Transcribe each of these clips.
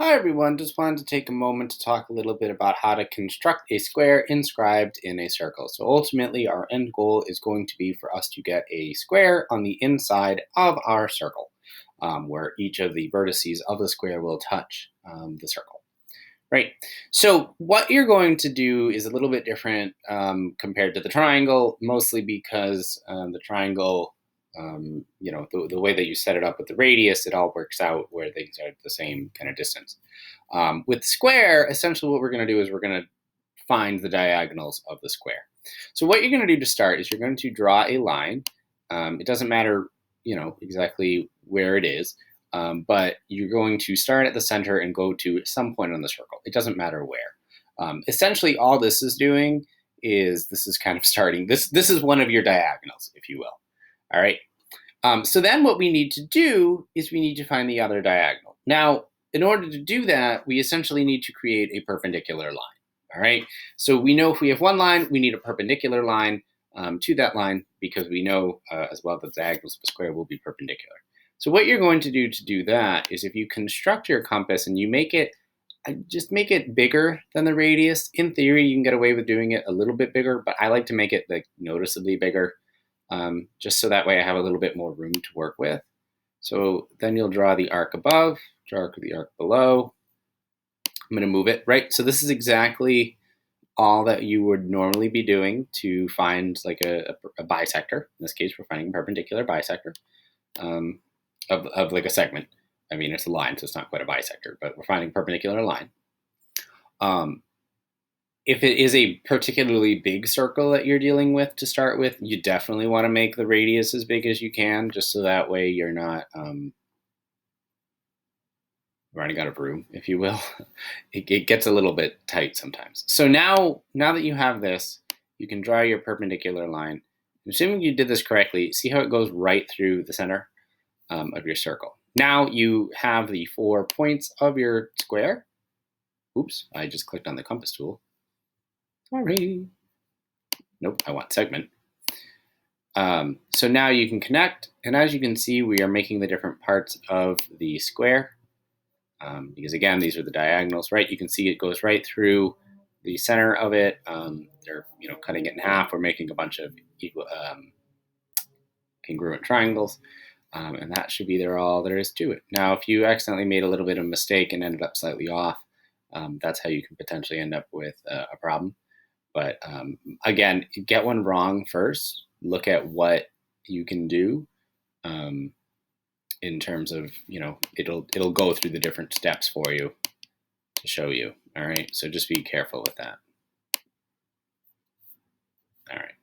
Hi everyone, just wanted to take a moment to talk a little bit about how to construct a square inscribed in a circle. So ultimately our end goal is going to be for us to get a square on the inside of our circle, where each of the vertices of the square will touch the circle. Right. So what you're going to do is a little bit different compared to the triangle, mostly because the triangle, the way that you set it up with the radius, it all works out where things are the same kind of distance. With square, essentially what we're going to do is we're going to find the diagonals of the square. So what you're going to do to start is you're going to draw a line. It doesn't matter, exactly where it is. But you're going to start at the center and go to some point on the circle. It doesn't matter where. Essentially, all this is doing is this is kind of starting. This is one of your diagonals, if you will. All right. So then what we need to do is we need to find the other diagonal. Now, in order to do that, we essentially need to create a perpendicular line. All right. So we know if we have one line, we need a perpendicular line to that line because we know as well that the diagonals of a square will be perpendicular. So what you're going to do that is if you construct your compass and you just make it bigger than the radius. In theory, you can get away with doing it a little bit bigger, but I like to make it like noticeably bigger, just so that way I have a little bit more room to work with. So then you'll draw the arc above, draw the arc below. I'm going to move it, right? So this is exactly all that you would normally be doing to find like a bisector. In this case, we're finding a perpendicular bisector. Of like a segment. I mean, it's a line, so it's not quite a bisector, but we're finding a perpendicular line. If it is a particularly big circle that you're dealing with to start with, you definitely want to make the radius as big as you can, just so that way you're not running out of room, if you will. It gets a little bit tight sometimes. So now that you have this, you can draw your perpendicular line. Assuming you did this correctly, see how it goes right through the center of your circle. Now you have the 4 points of your square. Oops, I just clicked on the compass tool. Sorry. Nope, I want segment. So now you can connect, and as you can see, we are making the different parts of the square. Because again, these are the diagonals, right? You can see it goes right through the center of it. They're cutting it in half. We're making a bunch of equal, congruent triangles. And that should be all there is to it. Now, if you accidentally made a little bit of a mistake and ended up slightly off, that's how you can potentially end up with a problem. But again, get one wrong first. Look at what you can do in terms of, it'll go through the different steps for you to show you. All right, so just be careful with that. All right.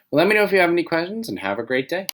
Well, let me know if you have any questions and have a great day.